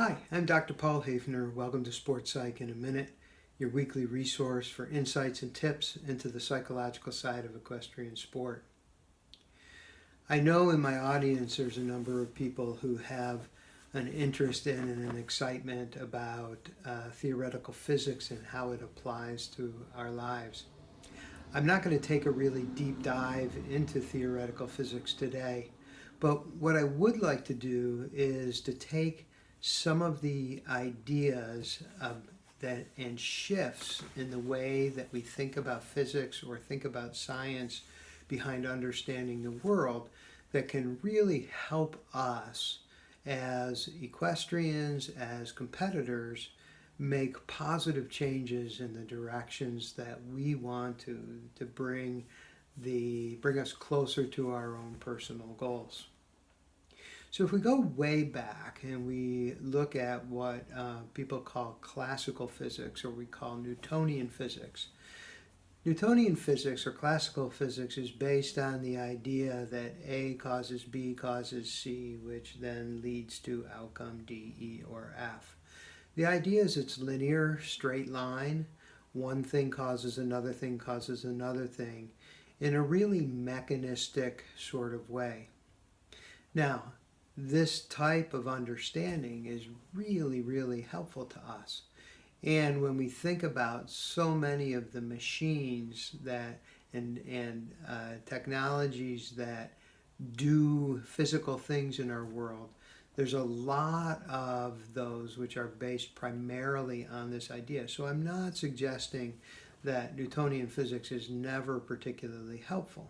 Hi, I'm Dr. Paul Haefner. Welcome to Sport Psych in a Minute, your weekly resource for insights and tips into the psychological side of equestrian sport. I know in my audience there's a number of people who have an interest in and an excitement about theoretical physics and how it applies to our lives. I'm not going to take a really deep dive into theoretical physics today, but what I would like to do is to take some of the ideas and shifts in the way that we think about physics or think about science behind understanding the world that can really help us as equestrians, as competitors, make positive changes in the directions that we want to bring us closer to our own personal goals. So if we go way back and we look at what people call classical physics, or we call Newtonian physics, Newtonian physics or classical physics is based on the idea that A causes B causes C, which then leads to outcome D, E, or F. The idea is it's linear, straight line. One thing causes another thing in a really mechanistic sort of way. Now, this type of understanding is really, really helpful to us. And when we think about so many of the machines that and technologies that do physical things in our world, there's a lot of those which are based primarily on this idea. So I'm not suggesting that Newtonian physics is never particularly helpful.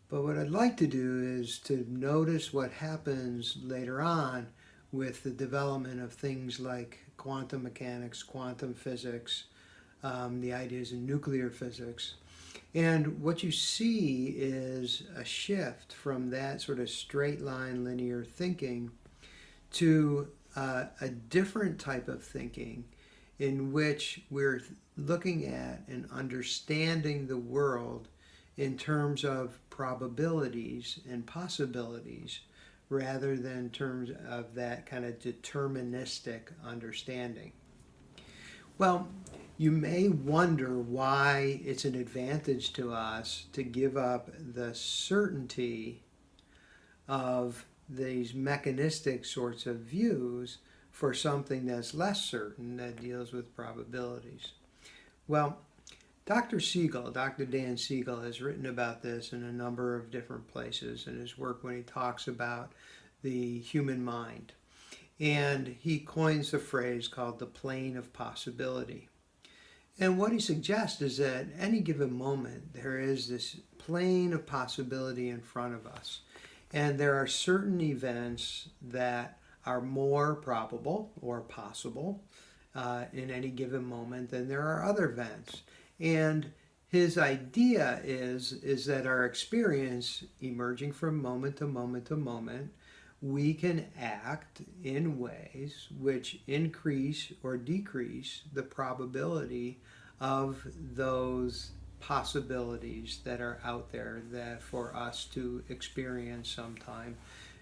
But what I'd like to do is to notice what happens later on with the development of things like quantum mechanics, quantum physics, the ideas in nuclear physics. And what you see is a shift from that sort of straight line linear thinking to a different type of thinking in which we're looking at and understanding the world in terms of probabilities and possibilities rather than in terms of that kind of deterministic understanding. Well, you may wonder why it's an advantage to us to give up the certainty of these mechanistic sorts of views for something that's less certain that deals with probabilities. Well, Dr. Dan Siegel, has written about this in a number of different places in his work when he talks about the human mind. And he coins a phrase called the plane of possibility. And what he suggests is that at any given moment, there is this plane of possibility in front of us. And there are certain events that are more probable or possible in any given moment than there are other events. And his idea is that our experience, emerging from moment to moment to moment, we can act in ways which increase or decrease the probability of those possibilities that are out there that for us to experience sometime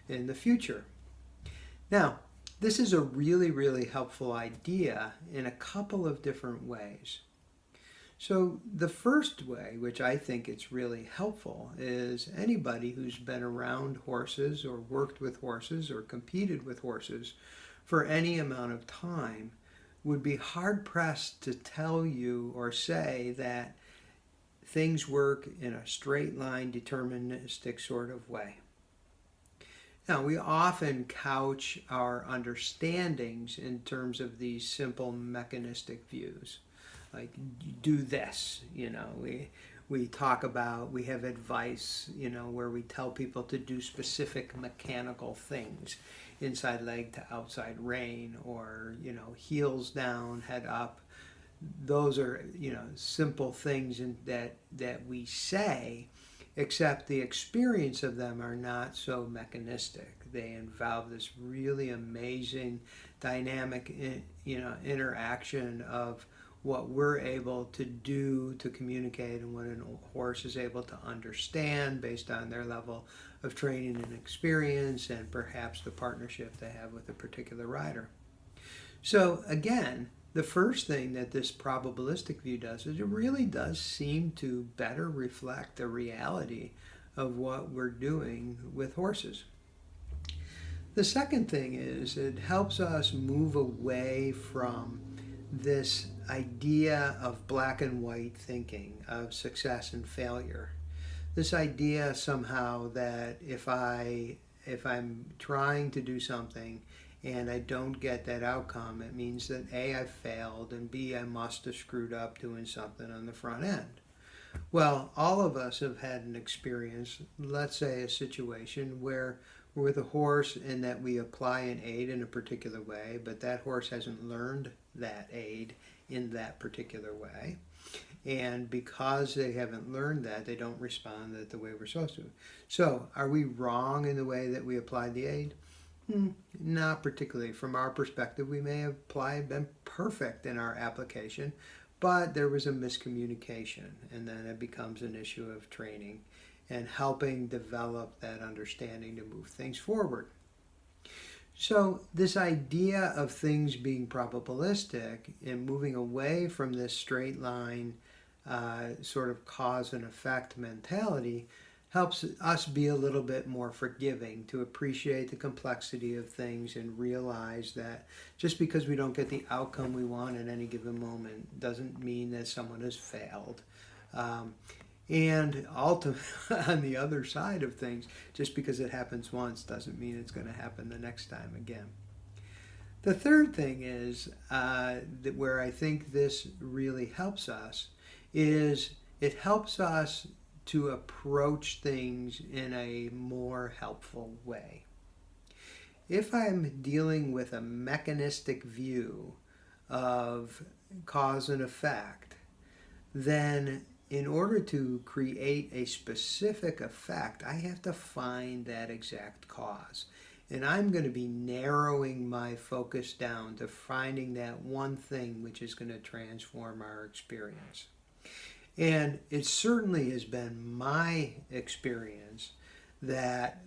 in the future. Now, this is a really, really helpful idea in a couple of different ways. So the first way, which I think it's really helpful, is anybody who's been around horses or worked with horses or competed with horses for any amount of time would be hard-pressed to tell you or say that things work in a straight line, deterministic sort of way. Now, we often couch our understandings in terms of these simple mechanistic views. Like, do this, we talk about, we have advice, where we tell people to do specific mechanical things, inside leg to outside rein, or, heels down, head up. Those are, simple things that we say, except the experience of them are not so mechanistic. They involve this really amazing dynamic, interaction of what we're able to do to communicate and what a horse is able to understand based on their level of training and experience and perhaps the partnership they have with a particular rider. So again, the first thing that this probabilistic view does is it really does seem to better reflect the reality of what we're doing with horses. The second thing is it helps us move away from this idea of black and white thinking, of success and failure. This idea somehow that if I'm trying to do something and I don't get that outcome, it means that A, I failed, and B, I must have screwed up doing something on the front end. Well, all of us have had an experience, let's say a situation where we're with a horse and that we apply an aid in a particular way, but that horse hasn't learned that aid in that particular way. And because they haven't learned that, they don't respond the way we're supposed to. So, are we wrong in the way that we applied the aid? Not particularly. From our perspective, we may have been perfect in our application, but there was a miscommunication, and then it becomes an issue of training and helping develop that understanding to move things forward. So this idea of things being probabilistic and moving away from this straight line sort of cause and effect mentality helps us be a little bit more forgiving, to appreciate the complexity of things and realize that just because we don't get the outcome we want at any given moment doesn't mean that someone has failed. And ultimately, on the other side of things, just because it happens once doesn't mean it's going to happen the next time again. The third thing is that where I think this really helps us is it helps us to approach things in a more helpful way. If I'm dealing with a mechanistic view of cause and effect, then in order to create a specific effect, I have to find that exact cause. And I'm going to be narrowing my focus down to finding that one thing which is going to transform our experience. And it certainly has been my experience that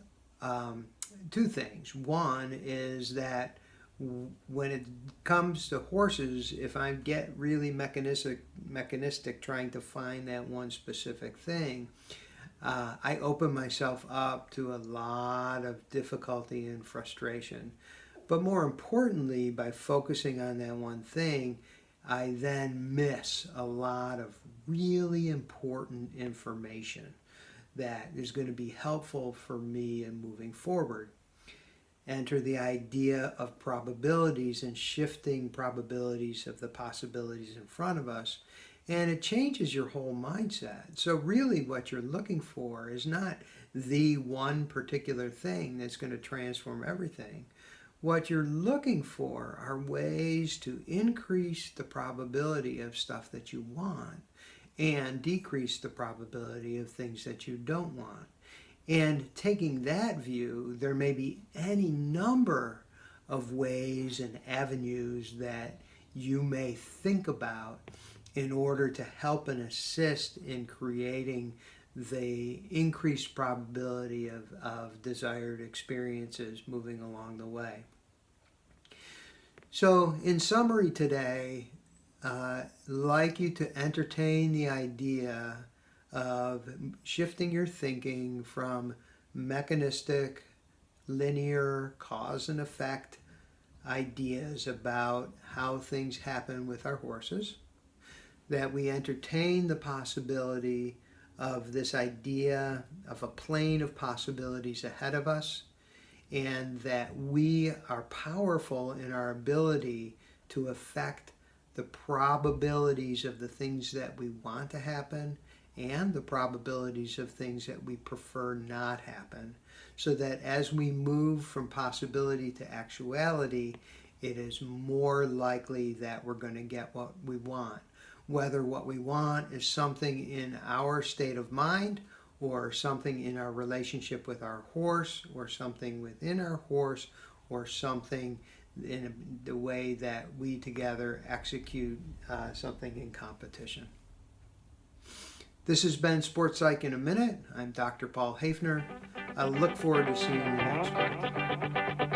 two things. One is that when it comes to horses, if I get really mechanistic trying to find that one specific thing, I open myself up to a lot of difficulty and frustration. But more importantly, by focusing on that one thing, I then miss a lot of really important information that is going to be helpful for me in moving forward. Enter the idea of probabilities and shifting probabilities of the possibilities in front of us, and it changes your whole mindset. So really what you're looking for is not the one particular thing that's going to transform everything. What you're looking for are ways to increase the probability of stuff that you want and decrease the probability of things that you don't want. And taking that view, there may be any number of ways and avenues that you may think about in order to help and assist in creating the increased probability of desired experiences moving along the way. So in summary today, I'd like you to entertain the idea of shifting your thinking from mechanistic, linear, cause and effect ideas about how things happen with our horses, that we entertain the possibility of this idea of a plane of possibilities ahead of us, and that we are powerful in our ability to affect the probabilities of the things that we want to happen and the probabilities of things that we prefer not happen, so that as we move from possibility to actuality, it is more likely that we're going to get what we want. Whether what we want is something in our state of mind, or something in our relationship with our horse, or something within our horse, or something in the way that we together execute something in competition. This has been Sport Psych in a Minute. I'm Dr. Paul Haefner. I look forward to seeing you next week.